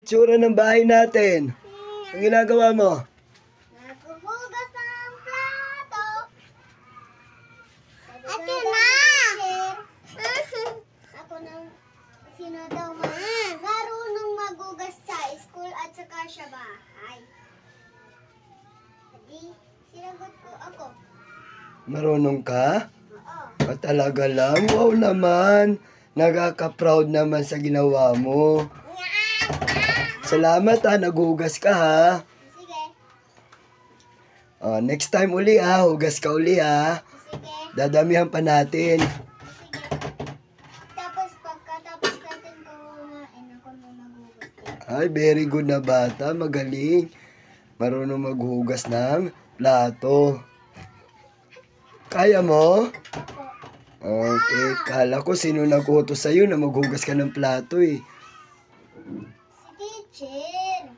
Tsura ng bahay natin. Ang ginagawa mo? Naghuhugas ng plato. Ako na! Ako nang sino daw marunong maghugas sa school at saka sa bahay. Adi, sinagot ko ako. Marunong ka? Oo. Talaga lang? Wow naman. Nakaka-proud naman sa ginawa mo. Salamat ha, naghugas ka ha. Sige. Next time uli ha, hugas ka uli ha. Sige. Dadamihan pa natin. Sige. Tapos pagkatapos natin kumain, ako na maghugas din. Ay, very good na bata, magaling. Marunong maghugas ng plato. Kaya mo? Okay, kala ko sino nag-utos sa'yo na maghugas ka ng plato eh. Si teacher.